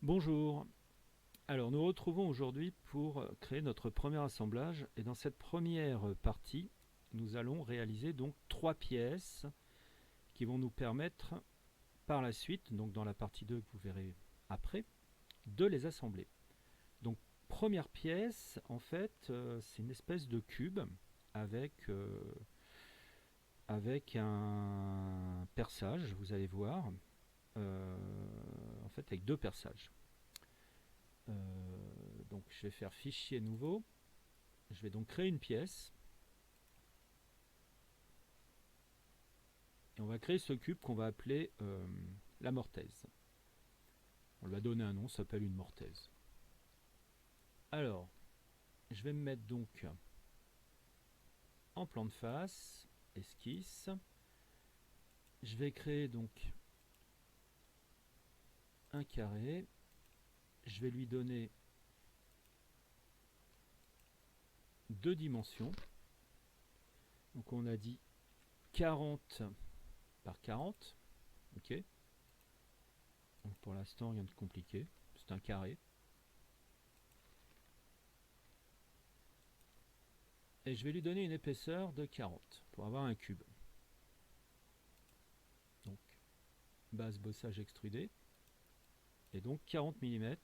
Bonjour, alors nous retrouvons aujourd'hui pour créer notre premier assemblage et dans cette première partie nous allons réaliser donc trois pièces qui vont nous permettre par la suite, donc dans la partie 2 que vous verrez après, de les assembler. Donc première pièce en fait c'est une espèce de cube avec, avec un perçage, vous allez voir, en fait avec deux perçages. Donc je vais faire fichier nouveau. Je vais donc créer une pièce. Et on va créer ce cube qu'on va appeler la mortaise. On lui a donné un nom, ça s'appelle une mortaise. Alors, je vais me mettre donc en plan de face, esquisse. Je vais créer donc un carré. Je vais lui donner deux dimensions. Donc on a dit 40 par 40. Ok. Donc pour l'instant, rien de compliqué. C'est un carré. Et je vais lui donner une épaisseur de 40 pour avoir un cube. Donc base bossage extrudé. Et donc 40 mm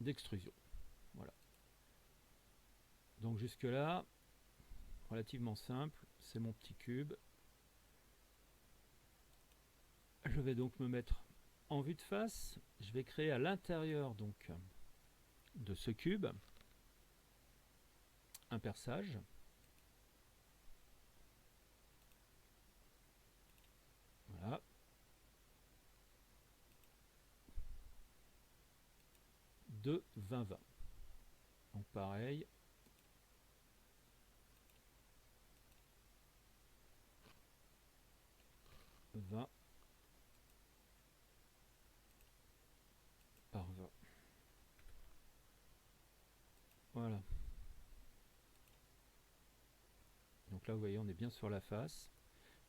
d'extrusion. Voilà. Donc jusque là, relativement simple, c'est mon petit cube. Je vais donc me mettre en vue de face. Je vais créer à l'intérieur donc de ce cube un perçage. Voilà. De 20-20. Donc pareil. Par 20. Voilà. Donc là vous voyez on est bien sur la face.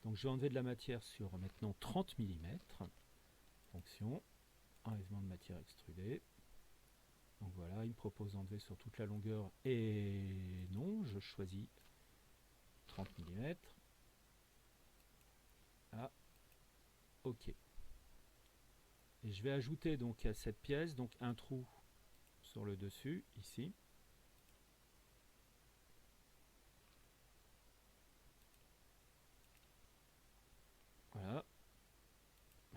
Donc je vais enlever de la matière sur maintenant 30 mm. Fonction. Enlèvement de matière extrudée. Donc voilà, il me propose d'enlever sur toute la longueur et non, je choisis 30 mm. Ah, ok. Et je vais ajouter donc à cette pièce donc un trou sur le dessus, ici. Voilà.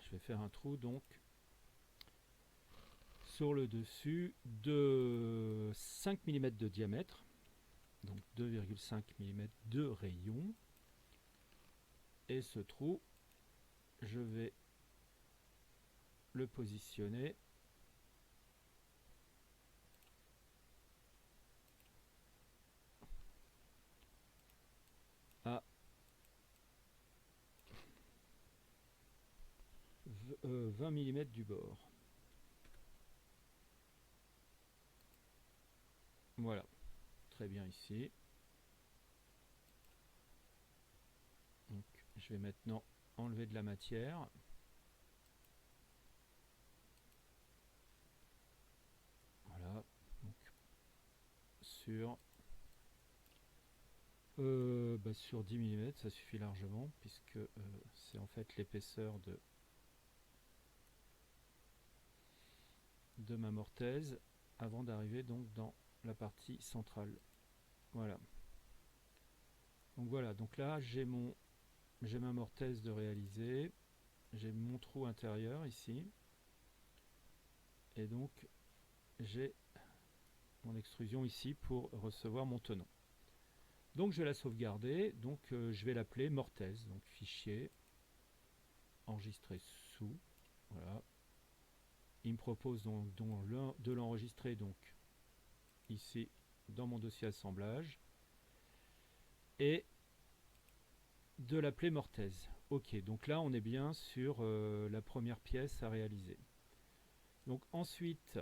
Je vais faire un trou donc sur le dessus de 5 mm de diamètre. Donc 2,5 mm de rayon. Et ce trou, je vais le positionner à 20 mm du bord. Voilà, très bien ici. Donc, je vais maintenant enlever de la matière. Voilà, donc sur sur 10 mm, ça suffit largement, puisque c'est en fait l'épaisseur de ma mortaise avant d'arriver donc dans la partie centrale. Voilà. Donc voilà, donc là j'ai ma mortaise de réaliser, j'ai mon trou intérieur ici, et donc j'ai mon extrusion ici pour recevoir mon tenant. Donc je vais la sauvegarder, donc je vais l'appeler mortaise, donc fichier, enregistrer sous, voilà. Il me propose donc de l'enregistrer donc ici dans mon dossier assemblage et de l'appeler mortaise. Ok, donc là on est bien sur la première pièce à réaliser. Donc ensuite,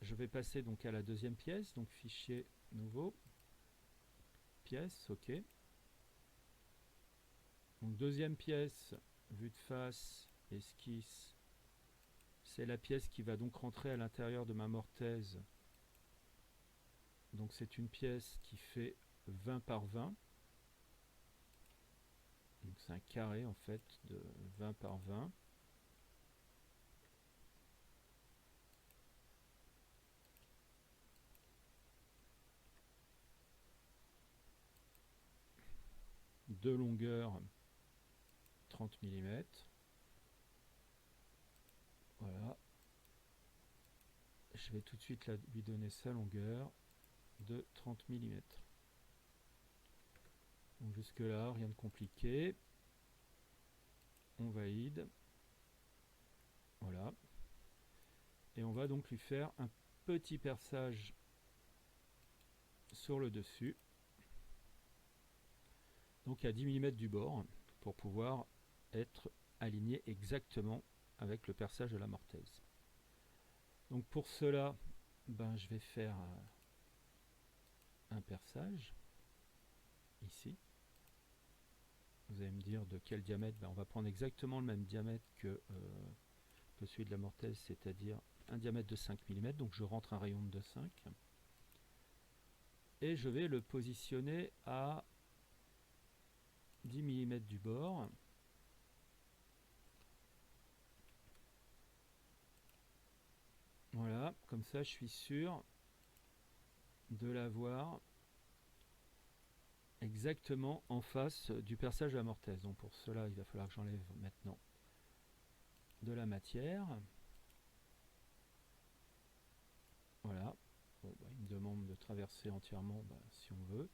je vais passer donc à la deuxième pièce, donc fichier nouveau, pièce, ok. Donc deuxième pièce, vue de face, esquisse, c'est la pièce qui va donc rentrer à l'intérieur de ma mortaise. Donc c'est une pièce qui fait 20 par 20. Donc c'est un carré en fait de 20 par 20. De longueur 30 mm. Voilà. Je vais tout de suite lui donner sa longueur de 30 mm. Donc jusque là, rien de compliqué. On valide. Voilà. Et on va donc lui faire un petit perçage sur le dessus. Donc à 10 mm du bord pour pouvoir être aligné exactement avec le perçage de la mortaise. Donc pour cela, je vais faire un perçage ici. Vous allez me dire de quel diamètre. On va prendre exactement le même diamètre que celui de la mortaise, c'est-à-dire un diamètre de 5 mm. Donc je rentre un rayon de 5 et je vais le positionner à 10 mm du bord. Voilà, comme ça je suis sûr de l'avoir exactement en face du perçage de la mortaise. Donc pour cela, il va falloir que j'enlève maintenant de la matière. Voilà. Bon, il me demande de traverser entièrement si on veut.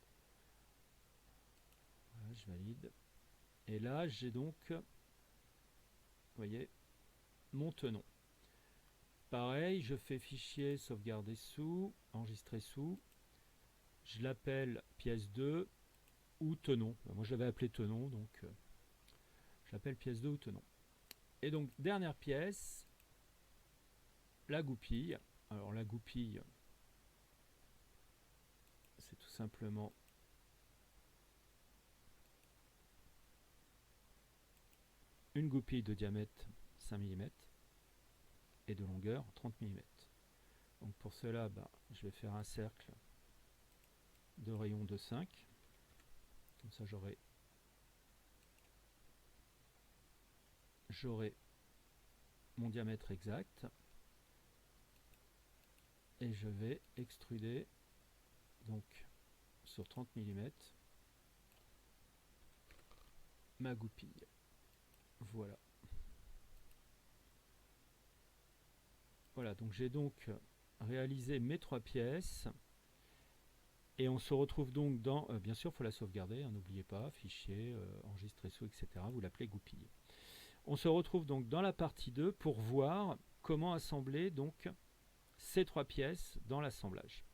Voilà, je valide. Et là, j'ai donc, vous voyez, mon tenon. Pareil, je fais fichier, sauvegarder sous, enregistrer sous. Je l'appelle pièce 2 ou tenon. Moi, je l'avais appelé tenon, donc je l'appelle pièce 2 ou tenon. Et donc, dernière pièce, la goupille. Alors, la goupille, c'est tout simplement une goupille de diamètre 5 mm et de longueur 30 mm. Donc pour cela, je vais faire un cercle de rayon de 5. Comme ça, j'aurai mon diamètre exact. Et je vais extruder donc sur 30 mm ma goupille. Voilà. Voilà, donc j'ai donc réalisé mes 3 pièces. Et on se retrouve donc dans, bien sûr, il faut la sauvegarder, n'oubliez pas, fichier, enregistrer sous, etc. Vous l'appelez goupille. On se retrouve donc dans la partie 2 pour voir comment assembler donc ces 3 pièces dans l'assemblage.